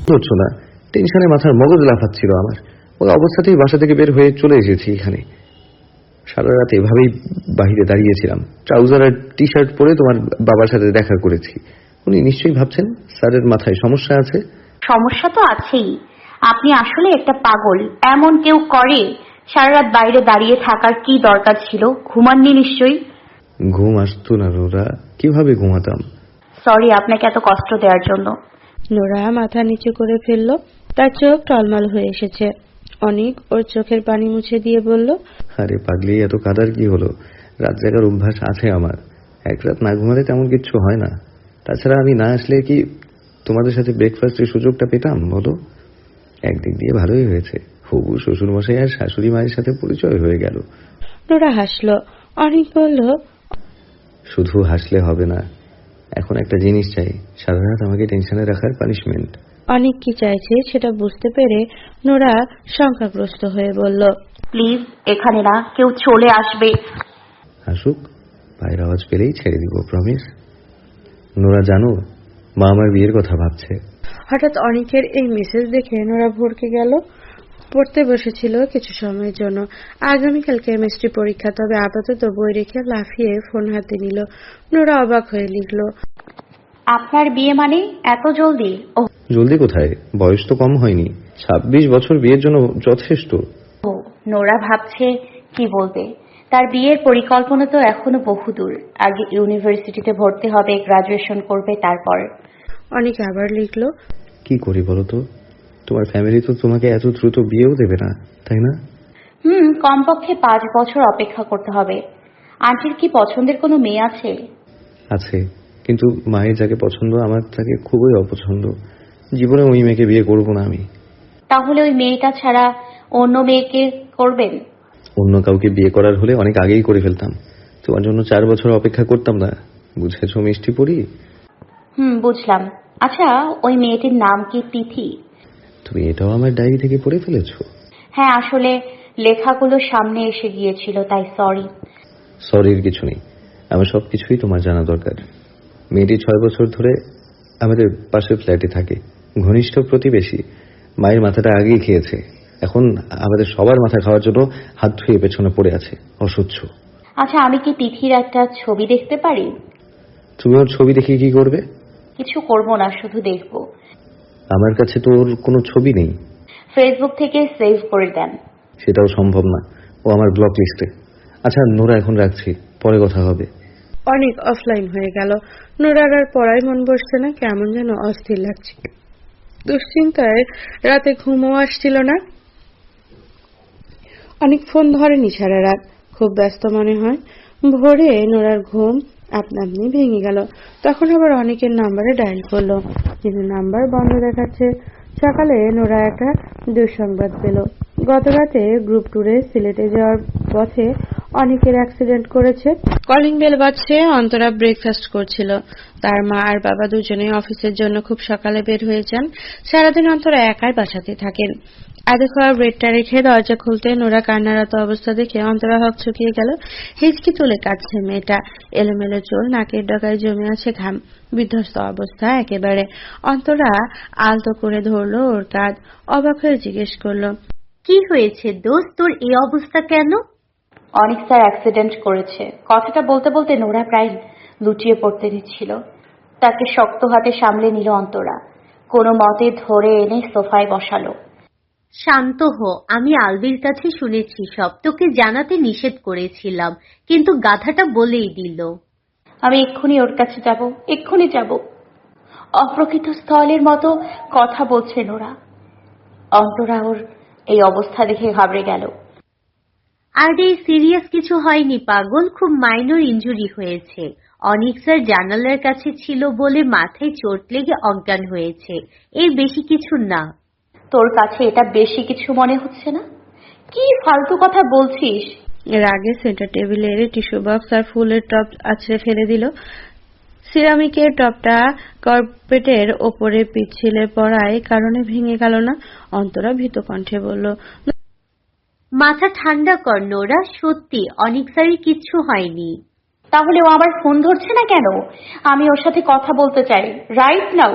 হচ্ছ না, টেনশনে মাথার মগজ লাফাচ্ছিল আমার। ওই অবস্থাতেই বাসা থেকে বের হয়ে চলে এসেছি এখানে। সারা রাত এভাবেই বাহিরে দাঁড়িয়েছিলাম, ট্রাউজার আর টি শার্ট পরে তোমার বাবার সাথে দেখা করেছি। উনি নিশ্চয়ই ভাবছেন স্যারের মাথায় সমস্যা আছে। সমস্যা তো আছেই। আপনি আসলে একটা পাগল। এমন কেউ করে? সারা রাত বাইরে দাঁড়িয়ে থাকার কি দরকার ছিল? ঘুমাননি নিশ্চয়ই। ঘুম আসতো না নোরা, কিভাবে ঘুমাতাম? সরি আপনাকে এত কষ্ট দেওয়ার জন্য। নোরা মাথা নিচু করে ফেলল, তার চোখ টলমল হয়ে এসেছে। অনিক ওর চোখের পানি মুছে দিয়ে বলল, আরে পাগলি, এত কাদার কি হলো? রাত জাগার অভ্যাস আছে আমার। এক রাত না ঘুমালে তেমন কিচ্ছু হয় না। তাছাড়া আমি না আসলে কি তোমাদের সাথে ব্রেকফাস্টের সুযোগটা পেতাম বলো? একদিক দিয়ে ভালোই হয়েছে, হবু শ্বশুর মশাই আর শাশুড়ি মায়ের সাথে পরিচয় হয়ে গেল। নোরা হাসল। অনিক বলল, শুধু হাসলে হবে না, এখন একটা জিনিস চাই, সারা রাত আমাকে টেনশনে রাখার পানিশমেন্ট। অনিক কি চাইছে সেটা বুঝতে পেরে নোরা শঙ্কাগ্রস্ত হয়ে বলল, প্লিজ এখানে না, কেউ চলে আসবে। আসুক, পায়ের আওয়াজ পেলেই ছেড়ে দিব, প্রমিস। নোরা জানো, মা আমার বিয়ের কথা ভাবছে। হঠাৎ অনিকের এই মেসেজ দেখে নোরা ভরকে গেল। পড়তে বসেছিল কিছু সময়ের জন্য। আগামীকাল কেমিস্ট্রি পরীক্ষা, তবে আপাতত বই রেখে লাফিয়ে ফোন হাতে নিল। নোরা অবাক হয়ে লিখল, আপনার বিয়ে মানে এত জলদি? ও জলদি কোথায়, বয়স তো কম হয়নি। 26 বছর বিয়ের জন্য যথেষ্ট। নোরা ভাবছে কি বলবে। তার বিয়ের পরিকল্পনা তো এখনো বহুদূর। আগে ইউনিভার্সিটিতে ভর্তি হবে, গ্রাজুয়েশন করবে, তারপর। অনিক আবার লিখল, কি করি বলো তো? তোমার ফ্যামিলি তো তোমাকে এত দ্রুত বিয়েও দেবে না, তাই না? কমপক্ষে 5 বছর অপেক্ষা করতে হবে। আন্টির কি পছন্দের কোনো মেয়ে আছে? আছে, কিন্তু মায়ের যাকে পছন্দ আমার তাকে খুবই অপছন্দ। জীবনে ওই মেয়েকে বিয়ে করব না আমি। তাহলে ওই মেয়েটা ছাড়া অন্য মেয়েকে করবেন? অন্য কাউকে বিয়ে করার হলে অনেক আগেই করে ফেলতাম। তোমার জন্য 4 বছর অপেক্ষা করতাম না, বুঝেছো মিষ্টি পড়ি? বুঝলাম। আচ্ছা, ওই মেয়েটির নাম কি তিথি? তুমি এটাও আমার ডায়েরি থেকে পড়ে ফেলেছো? হ্যাঁ, আসলে লেখাগুলো সামনে এসে গিয়েছিল, তাই সরি। সরির কিছু নেই, আমার সবকিছুই তোমার জানা দরকার। মেয়েটি 6 বছর ধরে আমাদের পাশের ফ্ল্যাটে থাকে, ঘনিষ্ঠ প্রতিবেশী। মায়ের মাথাটা আগেই খেয়েছে, এখন আমাদের সবার মাথা খাওয়ার জন্য হাত ধুয়ে পেছনে পড়ে আছে, অসহ্য। আচ্ছা, আমি কি তিথির একটা ছবি দেখতে পারি? তুমি ওর ছবি দেখে কি করবে? কিছু করব না, শুধু দেখব। আমার কাছে তো ওর কোনো ছবি নেই। ফেসবুক থেকে সেভ করে দেন। সেটাও সম্ভব না, ও আমার ব্লক লিস্টে। আচ্ছা নোরা, এখন রাখছি, পরে কথা হবে। অনিক অফলাইন হয়ে গেল। নোরার আর পড়ায় মন বসছে না, কেমন যেন অস্থির লাগছে। দুশ্চিন্তায় রাতে ঘুমও আসছিল না। অনেক ফোন ধরেনি সারা রাত, খুব ব্যস্ত মনে হয়। ভোরে নোরার ঘুম আপনা আপনি ভেঙে গেল। তখন আবার অনেকের নাম্বারে ডায়াল করলো, কিন্তু নাম্বার বন্ধ দেখাচ্ছে। সকালে নোরা একটা দুঃসংবাদ পেল। গত রাতে গ্রুপ ট্যুরে সিলেটে যাওয়ার পথে অনেকের অ্যাক্সিডেন্ট করেছে। কলিং বেল বাজছে, অন্তরা ব্রেকফাস্ট করছিল। তার মা আর বাবা দুজনেই অফিসের জন্য খুব সকালে বের হয়ে যান। সারাদিন অন্তরা একাই বাসাতে থাকেন। আধে খাওয়া ব্রেডটা রেখে দরজা খুলতে নোরা কান্নারত অবস্থা দেখে অন্তরা হকচকিয়ে গেল। হিচকি তুলে কাটছে মেয়েটা, এলোমেলো চুল, নাকের ডগায় জমে আছে ঘাম, বিধ্বস্ত অবস্থা একেবারে। অন্তরা আলতো করে ধরলো ওর কাঁধ, অবাক হয়ে জিজ্ঞেস করলো, কি হয়েছে দোস্ত, তোর এই অবস্থা কেন? অনেক স্যার অ্যাক্সিডেন্ট করেছে। কথাটা বলতে বলতে নোরা প্রায় লুটিয়ে পড়তে দিচ্ছিল। তাকে শক্ত হাতে সামলে নিল অন্তরা, কোনো মতে ধরে এনে সোফায় বসালো। শান্ত হো, আমি আলবির কাছে শুনেছি সব, তোকে জানাতে নিষেধ করেছিলাম, কিন্তু গাধাটা বলেই দিল। আমি এক্ষুনি ওর কাছে যাব, এক্ষুনি যাব। অপ্রকৃত স্থলের মতো কথা বলছে নোরা। অন্তরা ওর এই অবস্থা দেখে ঘাবড়ে গেল। আরে সিরিয়াস কিছু হয়নি পাগল, খুব মাইনর ইনজুরি হয়েছে। অনিক স্যার জানালার কাছে ছিল বলে মাথায় চোট লেগে অজ্ঞান হয়েছে, এর বেশি কিছু না। তোর কাছে এটা বেশি কিছু মনে হচ্ছে না? কি ফালতু কথা বলছিস? রাগে সেন্টার টেবিলের টিস্যু বক্স আর ফুলের টব আছড়ে ফেলে দিল। সিরামিকের টবটা কার্পেটের ওপরে পিছলে পড়ায় কারণে ভেঙে গেল না। অন্তরা ভীত কণ্ঠে বলল, মাথা ঠান্ডা কর নোরা, সত্যি অনিক স্যারের কিচ্ছু হয়নি। তাহলে ও আবার ফোন ধরছে না কেন? আমি ওর সাথে কথা বলতে চাই রাইট নাও।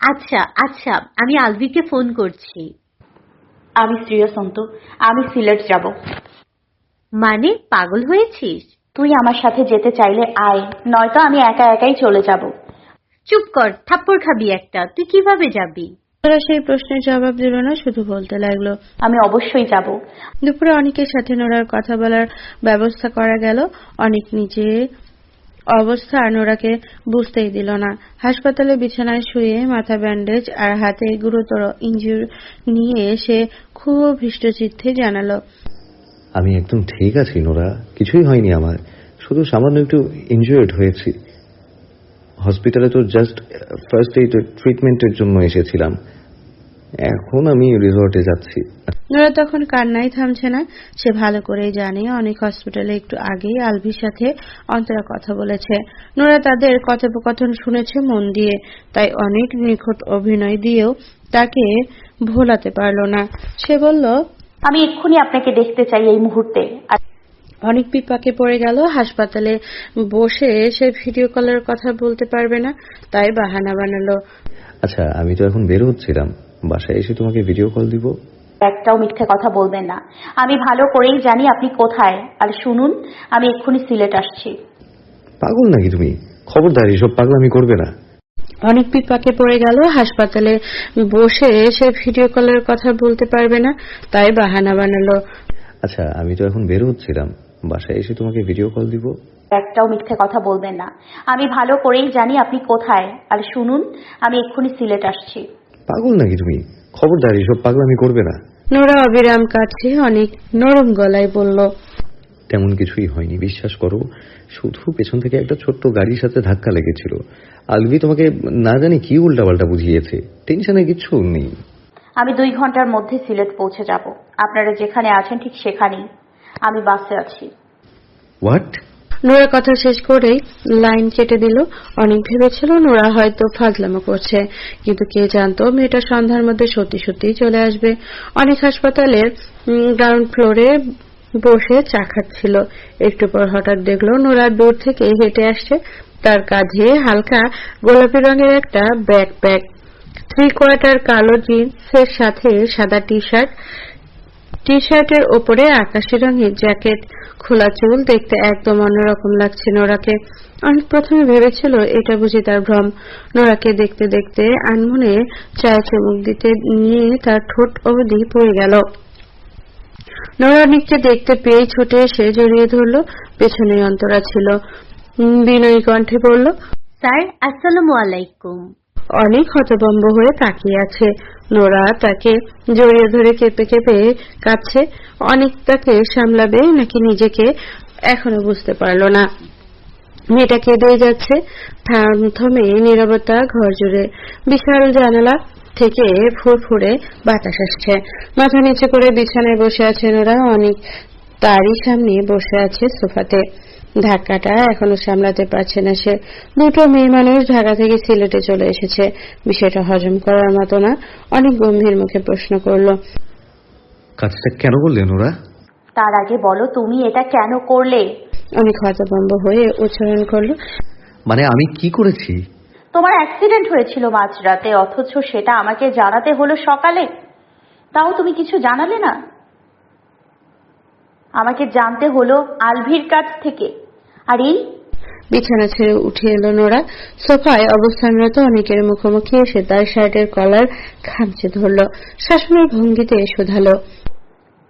আচ্ছা আচ্ছা, আমি আলভিকে ফোন করছি। আমি সিরিয়াস অন্তু, আমি সিলেট যাব। মানে পাগল হয়েছিস? তুই আমার সাথে যেতে চাইলে আয়, নয়তো আমি একা একাই চলে যাব। চুপ কর, থাপ্পড় খাবি একটা। তুই কিভাবে যাবি? নোরা সেই প্রশ্নের জবাব দিল না, শুধু বলতে লাগলো। আমি অবশ্যই যাব। দুপুরে অনেকের সাথে নোরার কথা বলার ব্যবস্থা করা গেল। অনেক নিচে অবস্থা নোরাকে বুঝতেই দিল না। হাসপাতালে বিছানায় শুয়ে মাথা ব্যান্ডেজ আর হাতে গুরুতর ইনজুরি নিয়ে সে খুব হৃষ্টচিত্তে জানালো, আমি একদম ঠিক আছি নোরা, কিছুই হয়নি আমার, শুধু সামান্য একটু ইনজুর্ড হয়েছি। হসপিটালে তো জাস্ট ফার্স্ট এইড ট্রিটমেন্টের জন্য এসেছিলাম, এখন আমি রিসর্টে যাচ্ছি। নোরা তখন কান্নাই থামছে না। সে ভালো করেই জানে অনেক হসপিটালে একটু আগেই আলভির সাথে অন্তরা কথা বলেছে। নোরা তাদের কথোপকথন শুনেছে মন দিয়ে, তাই অনেক নিখুঁত অভিনয় দিয়েও তাকে ভোলাতে পারল না। সে বলল, আমি এক্ষুনি আপনাকে দেখতে চাই এই মুহূর্তে। অনেক বিপাকে পড়ে গেল। হাসপাতালে বসে সে ভিডিও কলের কথা বলতে পারবে না, তাই বাহানা বানালো। আচ্ছা, আমি তো এখন বের হচ্ছিলাম, বাসায় এসে তোমাকে ভিডিও কল দিব। একটাও মিথ্যে কথা বলবেন না, আমি ভালো করেই জানি আপনি কোথায়। আর শুনুন, আমি এক্ষুনি সিলেট আসছি। পাগল নাকি তুমি? খবরদার এসব পাগলামি করবে না। অনেক বিপাকে পড়ে গেল। হাসপাতালে বসে সে ভিডিও কলের কথা বলতে পারবে না, তাই বাহানা বানালো। আচ্ছা, আমি তো এখন বের হচ্ছিলাম, বাসায় এসে তোমাকে ভিডিও কল দিব। একটাও মিথ্যে কথা বলবেন না, আমি ভালো করেই জানি আপনি কোথায়। আর শুনুন, আমি এক্ষুনি সিলেট আসছি। পাগল নাকি তুমি? খবরদার এসব পাগলামি করবে না। নোরা অবিরাম কাছে অনেক নরম গলায় বলল, তেমন কিছুই হয়নি, বিশ্বাস করো, শুধু পেছন থেকে একটা ছোট্ট গাড়ির সাথে ধাক্কা লেগেছিল। আলভি তোমাকে না জানি কি উল্টাপাল্টা বুঝিয়েছে, টেনশনে কিছু নেই। আমি 2 ঘন্টার মধ্যে সিলেট পৌঁছে যাব। আপনারা যেখানে আছেন ঠিক সেখানেই আমি বাসে আছি। হোয়াট? নোরা কথা শেষ করেই লাইন কেটে দিল। অনেক ভেবেছিল নোরা হয়তো ফাজলামো করছে, কিন্তু কে জানতো মেয়েটা সন্ধ্যার মধ্যে সত্যি সত্যিই চলে আসবে। অনেক হাসপাতালের গ্রাউন্ড ফ্লোরে বসে চা খাচ্ছিল। একটু পর হঠাৎ দেখলো নোরা দূর থেকে হেঁটে আসছে। তার কাঁধে হালকা গোলাপি রঙের একটা ব্যাকপ্যাক, 3/4 কালো জিন্সের সাথে সাদা টি শার্টের ওপরে আকাশি রঙের জ্যাকেট, খোলা চুল, দেখতে একদম অন্যরকম লাগছে নোরাকে। অনেক প্রথমে ভেবেছিল এটা বুঝি তার ভ্রম। নোরাকে দেখতে দেখতে আনমনে চায়ে চুমুক দিতে নিয়ে তার ঠোঁট অবধি পড়ে গেল। নোরা অনেককে দেখতে পেয়ে ছুটে এসে জড়িয়ে ধরল। পেছনে অন্তরা ছিল। বিনয়ী কণ্ঠে বলল, স্যার, আসসালামু আলাইকুম। অনেক হতভম্ব হয়ে তাকিয়ে আছে। নোরা তাকে জড়িয়ে ধরে কেঁপে কেঁপে কাঁদছে। অনেক তাকে সামলাবে নাকি নিজেকে এখনো বুঝতে পারল না। মেয়েটা কেঁদেই যাচ্ছে। থমথমে নীরবতা ঘর জুড়ে। বিশাল জানালা থেকে ফুরফুরে বাতাস আসছে। মাথা নিচে করে বিছানায় বসে আছে নোরা। অনেক তারই সামনে বসে আছে সোফাতে। ধাক্কাটা এখনো সামলাতে পারছে না সে। 2 মেয়ে মানুষ ঢাকা থেকে সিলেটে চলে এসেছে, বিষয়টা হজম করার মতো না। অনেক গম্ভীর মুখে প্রশ্ন করলো, কাজটা কেন করলে নোরা? তার আগে বলো, তুমি এটা কেন করলে? অনেক হতভম্ব হয়ে উচ্চারণ করলো, মানে আমি কি করেছি? তোমার অ্যাক্সিডেন্ট হয়েছিল মাঝরাতে, অথচ সেটা আমাকে জানাতে হলো সকালে। তাও তুমি কিছু জানালে না। আমাকে জানতে হলো আলভির কাছ থেকে। আর এই বিছানা ছেড়ে উঠে এলো নোরা। সোফায় অবস্থানরত অনেকের মুখোমুখি এসে তার শার্টের কলার খামচে ধরল। শাসনের ভঙ্গিতে শোধালো,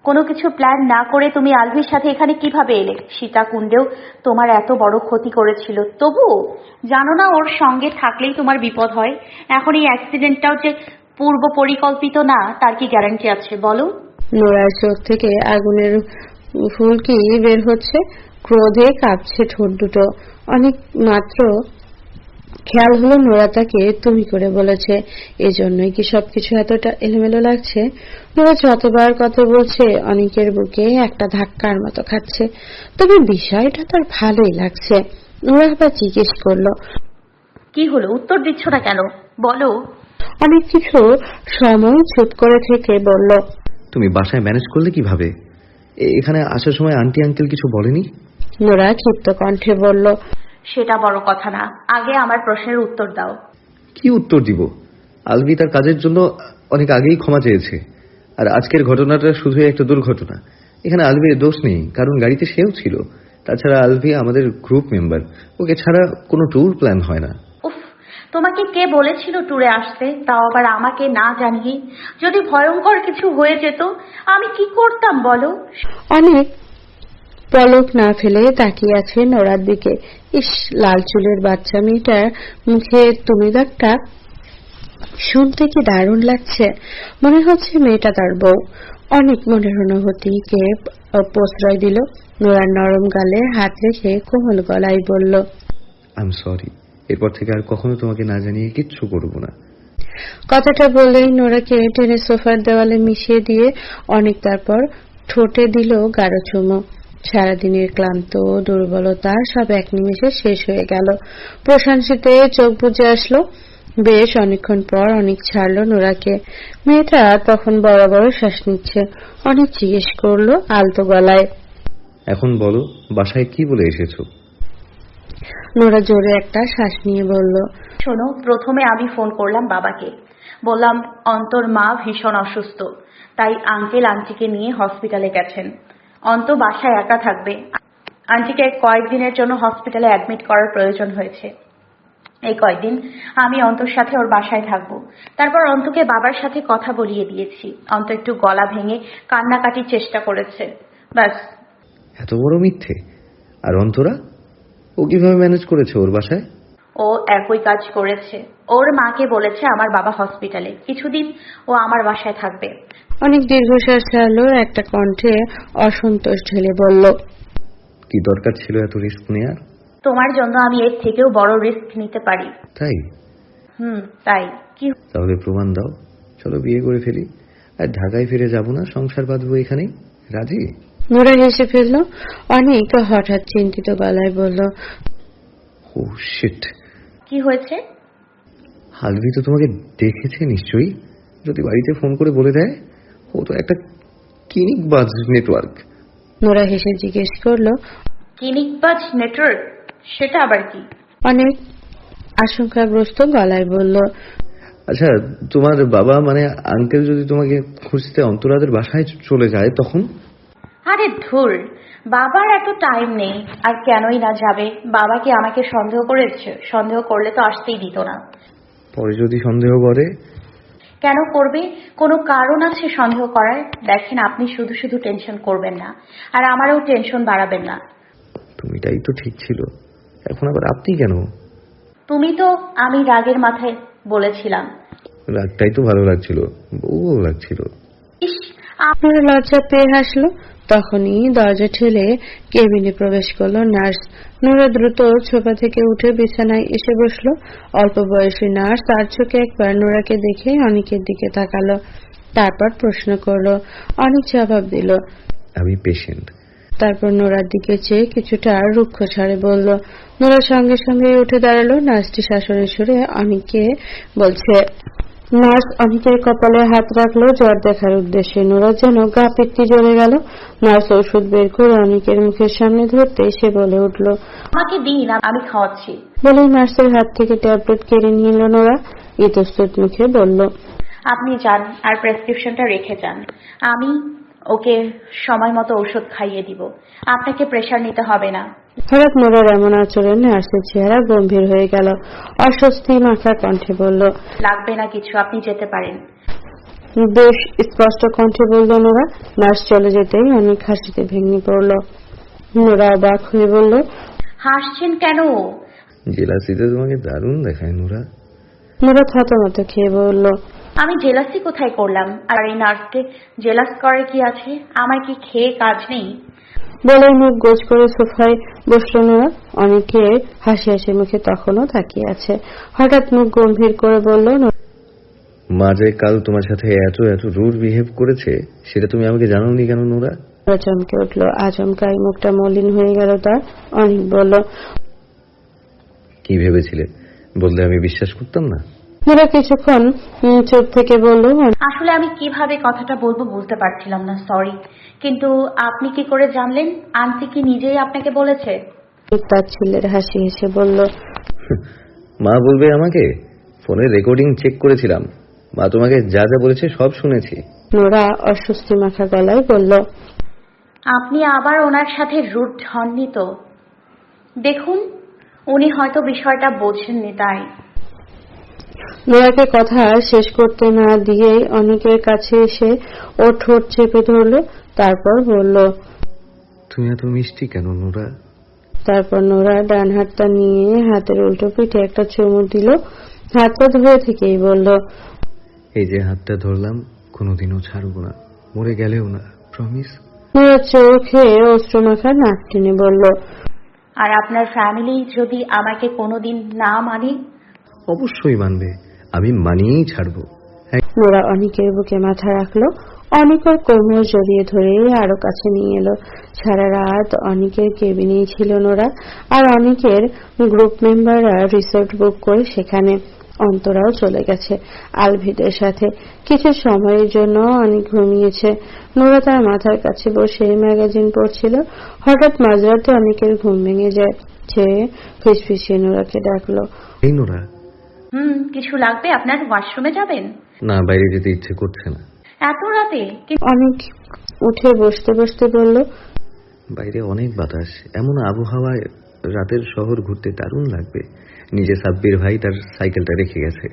কোনো কিছু প্ল্যান না করে তুমি আলভির সাথে এখানে কিভাবে এলে? সীতাকুণ্ডেও তোমার এত বড় ক্ষতি করেছিল, তবুও জানো না ওর সঙ্গে থাকলেই তোমার বিপদ হয়? এখন এই অ্যাক্সিডেন্টটাও যে পূর্ব পরিকল্পিত না, তার কি গ্যারান্টি আছে বলো? নোরার চোখ থেকে আগুনের ফুলকি বের হচ্ছে। ক্রোধে কাঁপছে ঠোঁট দুটো। অনেক মাত্র খেয়াল হলো নোরা তাকে তুমি করে বলেছে। এজন্যই কি সবকিছু এতটা এলোমেলো লাগছে? নোরা যতবার কথা বলছে অনেকের বুকে একটা ধাক্কার মতো খাচ্ছে। তবে বিষয়টা তার ভালোই লাগছে। নোরা আবার জিজ্ঞেস করলো, কি হলো? উত্তর দিচ্ছ না কেন? বলো। অনেক কিছু সময় চুপ করে থেকে বলল, তুমি বাসায় ম্যানেজ করলে কিভাবে? এখানে আসার সময় আন্টি আঙ্কেল কিছু বলেনি? নোরা ক্ষিপ্ত কণ্ঠে বলল, সেটা বড় কথা না, আগে আমার প্রশ্নের উত্তর দাও। কি উত্তর দিব? আলভি তার কাজের জন্য অনেক আগেই ক্ষমা চেয়েছে, আর আজকের ঘটনাটা শুধুই একটা দুর্ঘটনা। এখানে আলভির দোষ নেই, কারণ গাড়িতে সেও ছিল। তাছাড়া আলভি আমাদের গ্রুপ মেম্বার, ওকে ছাড়া কোনো ট্যুর প্ল্যান হয় না। উফ, তোমাকে কে বলেছিল ট্যুরে আসতে, তাও আবার আমাকে না জানিয়ে? যদি ভয়ঙ্কর কিছু হয়ে যেত আমি কি করতাম বলো? অনেক পলক না ফেলে তাকিয়ে আছে নোরার দিকে। ইস, লাল চুলের বাচ্চা মেয়েটার মুখে তুমি দাগটা শুনতে কি দারুণ লাগছে। মনে হচ্ছে মেয়েটা তার বউ। অনেক মনের অনুভূতিকে প্রশ্রয় দিল। নোরার নরম গালে হাত রেখে কোমল গলায় বলল, আই এম সরি, এরপর থেকে আর কখনো তোমাকে না জানিয়ে কিচ্ছু করবো না। কথাটা বলেই নোরাকে টেনে সোফার দেওয়ালে মিশিয়ে দিয়ে অনেক তারপর ঠোঁটে দিল গাঢ় চুমো। সারাদিনের ক্লান্ত দুর্বলতা সব এক নিমেষে শেষ হয়ে গেল। প্রশান্তিতে চোখ বুজে আসলো। বেশ অনেকক্ষণ পর অনেক ছাড়লো নোরাকে। মেয়েটা তখন বড় বড় শ্বাস নিচ্ছে। অনেক জিজ্ঞেস করলো আলতো গলায়, এখন বলো, বাসায় কি বলে এসেছো? নোরা জোরে একটা শ্বাস নিয়ে বলল, শোনো, প্রথমে আমি ফোন করলাম বাবাকে। বললাম অন্তর মা ভীষণ অসুস্থ, তাই আঙ্কেল আন্টিকে নিয়ে হসপিটালে গেছেন। অন্ত বাসায় একা থাকবে, আন্টিকে কয়েকদিনের জন্য হসপিটালে অ্যাডমিট করার প্রয়োজন হয়েছে। এই কয়েকদিন আমি অন্তর সাথে ওর বাসায় থাকবো। তারপর অন্তকে বাবার সাথে কথা বলিয়ে দিয়েছি। অন্ত একটু গলা ভেঙে কান্নাকাটির চেষ্টা করেছে, ব্যাস। এত বড় মিথ্যে! আর অন্তরা, ও কিভাবে ম্যানেজ করেছে ওর বাসায়? ও একই কাজ করেছে। ওর মাকে বলেছে আমার বাবা হসপিটালে, কিছুদিন ও আমার বাসায় থাকবে। অনেক দীর্ঘশ্বাস ছাড়লো। একটা কণ্ঠে অসন্তোষ ঢেলে বলল, কি দরকার ছিল এত রিস্ক নেওয়ার? তোমার জন্য আমি এর থেকেও বড় রিস্ক নিতে পারি। তাই? তাই কি? তাহলে প্রমাণ দাও, চলো বিয়ে করে ফেলি। আর ঢাকায় ফিরে যাব না, সংসার বাঁধবো এখানেই। রাজি? নোরা হেসে ফেলল। অনেক হঠাৎ চিন্তিত গলায় বলল, ও শিট! কি হয়েছে? আলভি তো তোমাকে দেখেছে নিশ্চয়ই। যদি বাড়িতে ফোন করে বলে দেয়, ও তো একটা কিনিকবাজ নেটওয়ার্ক। নোরা হেসে জিজ্ঞেস করলো, কিনিকবাজ নেটওয়ার্ক? সেটা আবার কি? অনেক আশঙ্কাগ্রস্ত গলায় বলল, আচ্ছা, তোমার বাবা মানে আঙ্কেল যদি তোমাকে খুঁজতে অন্তরাদের বাসায় চলে যায় তখন? আরে ধুর, বাবার এত টাইম নেই। আর কেনই না যাবে? বাবা কি আমাকে সন্দেহ করেছে? সন্দেহ করলে তো আসতেই দিত না। পরে যদি সন্দেহ করে? কেন করবে? কোনো কারণ আছে সন্দেহ করার? দেখেন, আপনি শুধু শুধু টেনশন করবেন না, আর আমারও টেনশন বাড়াবেন না। তুমিটাই তো ঠিক ছিল, এখন আবার আপনি কেন? তুমি তো আমি রাগের মাথায় বলেছিলাম। রাগটাই তো ভালো লাগছিল, বউ লাগছিল। ইস, নোরা লজ্জা পেয়ে হাসলো। তখনই দরজা ঠেলে কেবিনে প্রবেশ করলো নার্স। নোরা দ্রুত সোফা থেকে উঠে বিছানায় এসে বসলো। অল্প বয়সী নার্স তার চোখে একবার নোরাকে দেখে অনেকের দিকে তাকালো, তারপর প্রশ্ন করলো। অনেক জবাব দিল। আমি পেশেন্ট। তারপর নোরার দিকে চেয়ে কিছুটা রুক্ষ ছাড়ে বলল। নোরা সঙ্গে সঙ্গে উঠে দাঁড়ালো। নার্সটি শাসনের সুরে অনেককে বলছে। নার্স অনেকের কপালে হাত রাখলো জ্বর দেখার উদ্দেশ্যে। নোরা যেন গা পিত্তি জ্বলে গেল। নার্স ওষুধ বের করে অনেকের মুখের সামনে ধরতে সে বলে উঠল, আমাকে দিন, আমি খাওয়াচ্ছি। বলেই নার্সের হাত থেকে ট্যাবলেট কেড়ে নিল। নোরা ইতস্তত মুখে বলল, আপনি যান আর প্রেসক্রিপশনটা রেখে যান। আমি ওকে সময় মতো ওষুধ খাইয়ে দিব। আপনাকে প্রেশার নিতে হবে না। হঠাৎ নোরার এমন আচরণ নার্সের চেহারা গম্ভীর হয়ে গেল। অস্বস্তি মাখা কণ্ঠে বলল, লাগবে না কিছু, আপনি যেতে পারেন। বেশ স্পষ্ট কণ্ঠে বলল নোরা। নার্স চলে যেতেই অনেক হাসিতে ভেঙে পড়ল। নোরা অবাক হয়ে বলল, হাসছেন কেন? জেলাসিতে তোমাকে দারুণ দেখায় নোরা। নোরা থতমত খেয়ে বলল, আমি জেলাসি কোথায় করলাম? আর এই নার্সকে জেলাস করে কি আছে? আমার কি খেয়ে কাজ নেই? বলে মুখ গোজ করে সোফায় বসল নোরা। অনেকে হাসি হাসি মুখে তখনও তাকিয়ে আছে। হঠাৎ মুখ গম্ভীর করে বলল, মা যে কাল তোমার সাথে এত এত রুড বিহেভ করেছে, সেটা তুমি আমাকে জানাওনি কেন নোরা? নোরা চমকে উঠল। আচমকাই মুখটা মলিন হয়ে গেল তার। অনেক বলল, কি ভেবেছিলে? বললে আমি বিশ্বাস করতাম না? নোরা কিছুক্ষণ চুপ থেকে বলল, আসলে আমি কিভাবে কথাটা বলবো বলতে পারছিলাম না, সরি। কিন্তু আপনি কি করে জানলেন? আন্টি কি নিজেই আপনাকে বলেছে? অনিক তাচ্ছিল্যের হাসি হেসে বলল, মা বলবে আমাকে? ফোনের রেকর্ডিং চেক করেছিলাম, মা তোমাকে যা যা বলেছে সব শুনেছি। নোরা অস্বস্তি মাখা গলায় বলল, আপনি আবার ওনার সাথে রুড হননি তো? দেখুন, উনি হয়তো বিষয়টা বোঝেননি তাই। নোরাকে কথা শেষ করতে না দিয়েই অনেকের কাছে এসে ওর ঠোঁট চেপে ধরল, তারপর বলল, তুমি এত মিষ্টি কেন নোরা? তারপর নোরা ডান হাতটা নিয়ে হাতের উল্টো পিঠে একটা চুমু দিল। হাতটা ধরে থেকেই বলল, এই যে হাতটা ধরলাম, কোনোদিনও ছাড়বো না, মরে গেলেও না, প্রমিস। নোরা চোখে অশ্রুমাখা নাক টেনে বলল, আর আপনার ফ্যামিলি যদি আমাকে কোনোদিন না মানে? অবশ্যই মানবে, আমি মানিয়েই ছাড়বো। নোরা অনিকের বুকে মাথা রাখলো। অনিক ওর কোমর জড়িয়ে ধরে আরো কাছে নিয়ে এলো। সারা রাত অনিকের কেবিনেই ছিল নোরা, আর অনিকের গ্রুপ মেম্বাররা রিসোর্ট বুক করে সেখানে। অন্তরাও চলে গেছে আলভিদের সাথে। কিছু সময়ের জন্য অনেক ঘুমিয়েছে। নোরা তার মাথার কাছে বসে ম্যাগাজিন পড়ছিল। হঠাৎ মাঝরাতে অনেকের ঘুম ভেঙে যায়। সে ফিসফিসিয়ে নোরাকে ডাকলো, এই নোরা। কিছু লাগবে আপনার? ওয়াশরুমে যাবেন? না, বাইরে যেতে ইচ্ছে করছে না। এত রাতে? অনেক উঠে বসতে বসতে বলল, বাইরে অনেক বাতাস, এমন আবহাওয়ায় রাতের শহর ঘুরতে দারুণ লাগবে। নিজে সাব্বির ভাই তার সাইকেলটা রেখে গেছে,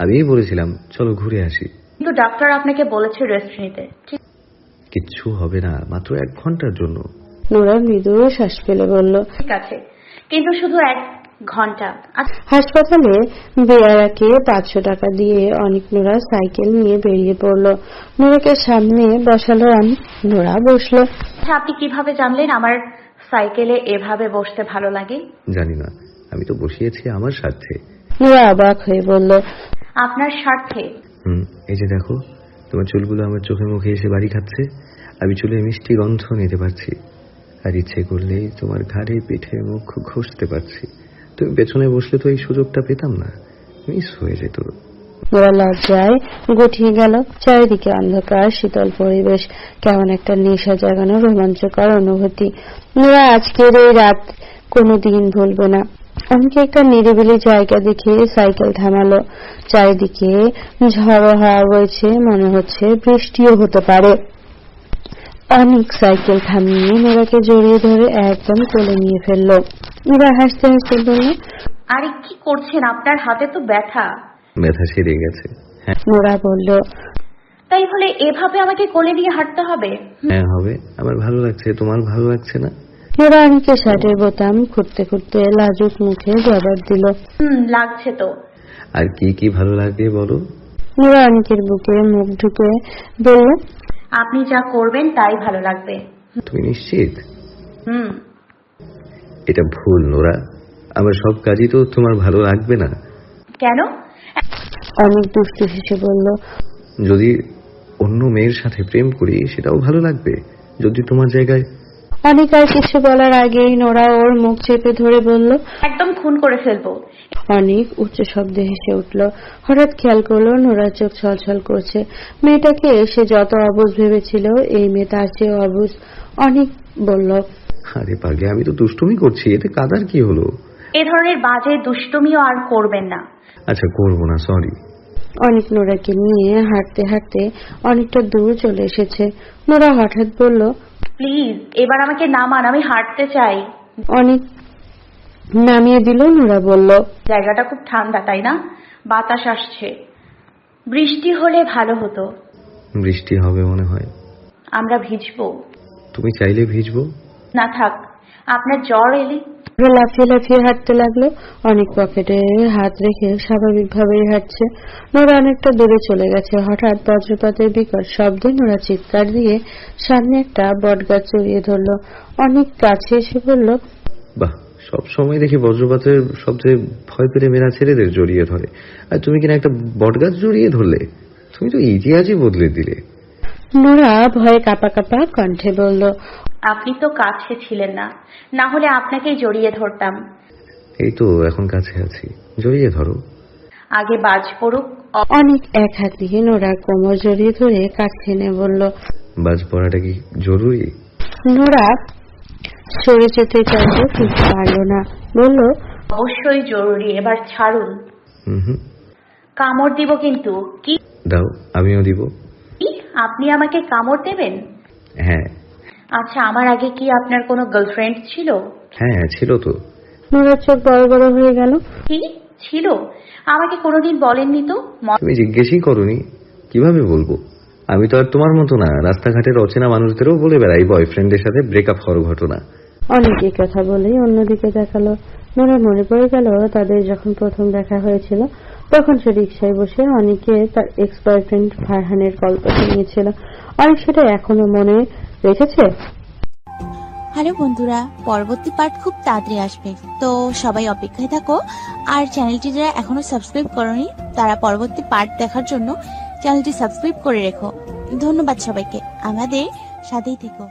আমিই বলেছিলাম চলো ঘুরে আসি। কিন্তু ডাক্তার আপনাকে বলেছে রেস্ট নিতে। কিচ্ছু হবে না, মাত্র 1 ঘন্টার জন্য। নোরা মৃদু শ্বাস ফেলে বলল, ঠিক আছে, কিন্তু শুধু 1 ঘন্টা। হাসপাতালে বেয়ারাকে 500 টাকা দিয়ে অনেক নোরা সাইকেল নিয়ে বেরিয়ে পড়ল। নোরাকে সামনে বসালো অনেক, নোরা বসলো। আচ্ছা, আপনি কিভাবে জানলেন আমার সাইকেলে এভাবে বসতে ভালো লাগে? জানি না, আমি তো বসিয়েছি আমার স্বার্থে। নোরা অবাক হয়ে বলল, আপনার স্বার্থে? এই যে দেখো, তোমার চুলগুলো আমার চোখে মুখে এসে বাড়ি খাচ্ছে, আমি চুলে মিষ্টি গন্ধ নিতে পারছি, আর ইচ্ছে করলেই তোমার ঘাড়ে পিঠে মুখ ঘষতে পারছি। তুমি পেছনে বসলে তো এই সুযোগটা পেতাম না, মিস হয়ে যেত। নোরা লজ্জায় গুটিয়ে গেল। চারিদিকে অন্ধকার, শীতল পরিবেশ, কেমন একটা নেশা জাগানো রোমাঞ্চকর অনুভূতি। নোরা আজকের এই রাত কোনোদিন ভুলবে না। অনেকে একটা নিরিবিলি জায়গা দেখে সাইকেল থামালো। চারিদিকে ঝড়ো হাওয়া বইছে, মনে হচ্ছে বৃষ্টিও হতে পারে। অনেক সাইকেল থামিয়ে নোরাকে জড়িয়ে ধরে একদম কোলে নিয়ে ফেললো। নোরা হাসতে হাসতে বলল, আরে কি করছেন? আপনার হাতে তো ব্যথা। ব্যথা সেরে গেছে। নোরা বলল, তাই হলে এভাবে আমাকে কোলে নিয়ে হাঁটতে হবে? হ্যাঁ হবে, আমার ভালো লাগছে, তোমার ভালো লাগছে না? নোরা অনেকের শার্টের বোতাম খুঁড়তে খুঁড়তে লাজুক মুখে জবাব দিল, লাগছে তো। আর কি কি ভালো লাগে বলো? নোরা অনেকের বুকে মুখ ঢুকে বলল, আপনি যা করবেন তাই ভালো লাগবে। তুমি নিশ্চিত? হুম। এটা ভুল নোরা, আমার সব কাজই তো তোমার ভালো লাগবে না। কেন? অনেক দুষ্টু হেসে বলল, যদি অন্য মেয়ের সাথে প্রেম করি সেটাও ভালো লাগবে, যদি তোমার জায়গায়। অনেক আর কিছু বলার আগেই নোরা ওর মুখ চেপে ধরে বলল, একদম খুন করে ফেলবো। অনেক উচ্চ শব্দে হেসে উঠল। হঠাৎ খেয়াল করলো নোরার চোখ ছলছল করছে। মেয়েটাকে সে যত অবুঝ ভেবেছিল, এই মেয়ে তার চেয়ে অবুঝ। অনেক বলল, আরে পাগলি, আমি তো দুষ্টুমি করছি, এতে কাদার কি হলো? এ ধরনের বাজে দুষ্টুমিও আর করবেন না। আচ্ছা করবো না, সরি। অনেক নোরাকে নিয়ে হাঁটতে হাঁটতে অনেকটা দূর চলে এসেছে। নোরা হঠাৎ বলল, প্লিজ এবার আমাকে নামান, আমি হাঁটতে চাই। অনেক নামিয়ে দিল। নোরা বলল, জায়গাটা খুব ঠান্ডা তাই না? বাতাস আসছে। বৃষ্টি হলে ভালো হতো। বৃষ্টি হবে মনে হয়। আমরা ভিজবো। তুমি চাইলে ভিজবো। না থাক, আপনার জ্বর এলে। লাফিয়ে লাফিয়ে হাঁটতে লাগলো। অনেক পকেটে হাত রেখে স্বাভাবিকভাবেই হাঁটছে। নোরা অনেকটা দূরে চলে গেছে। হঠাৎ বজ্রপাতের বিকট শব্দে নোরা চিৎকার দিয়ে সামনে একটা বটগাছ জড়িয়ে ধরলো। অনেক কাছে এসে বলল, বাহ, সব সময় দেখি বজ্রপাতের শব্দে ভয় পেলে মেয়েরা ছেলেদের জড়িয়ে ধরে, আর তুমি কিনা একটা বটগাছ জড়িয়ে ধরলে। তুমি তো ইতিহাসই বদলে দিলে। নোরা ভয়ে কাঁপা কাঁপা কণ্ঠে বলল, আপনি তো কাছে ছিলেন না, না হলে আপনাকেই জড়িয়ে ধরতাম। এই তো এখন কাছে আছি, জড়িয়ে ধরো। আগে বাজ পড়ুক। অনেক এক হাত দিয়ে নোরার কোমর জড়িয়ে ধরে কাছে এনে বলল। বাজ পড়াটা কি জরুরি? নোরা সরে যেতে চাইলে কিন্তু পারল না, বলল, অবশ্যই জরুরি, এবার ছাড়ুন। হুম, কামড় দিব কিন্তু। কি? দাও, আমিও দিব। কি? আপনি আমাকে কামড় দেবেন? হ্যাঁ। আচ্ছা, আমার আগে কি আপনার কোনো গার্লফ্রেন্ড ছিল? হ্যাঁ, ছিল তো। নোরার চোখ বড় বড় হয়ে গেল। কি ছিল? আমাকে কোনোদিন বলেননি তো। তুমি জিজ্ঞেসই করনি, কিভাবে বলবো? আমি তো আর তোমার মতো না, রাস্তাঘাটের অচেনা মানুষদেরও বলে বেড়াই বয়ফ্রেন্ডের সাথে ব্রেকআপ হওয়ার ঘটনা। অনেকে কথা বলেই অন্যদিকে দেখালো। নোরা মনে পড়ে গেল তাদের যখন প্রথম দেখা হয়েছিল তখন সে রিক্সায় বসে অনেকে তার এক্স বয়ফ্রেন্ড ফারহানের গল্প শুনিয়েছিল। অনেক সেটা এখনো মনে রেখেছে। হ্যালো বন্ধুরা, পরবর্তী পার্ট খুব তাড়াতাড়ি আসবে, তো সবাই অপেক্ষায় থাকো। আর চ্যানেলটি যারা এখনো সাবস্ক্রাইব করনি তারা পরবর্তী পার্ট দেখার জন্য চ্যানেলটি সাবস্ক্রাইব করে রেখো। ধন্যবাদ সবাইকে, আমাদের সাথেই থেকো।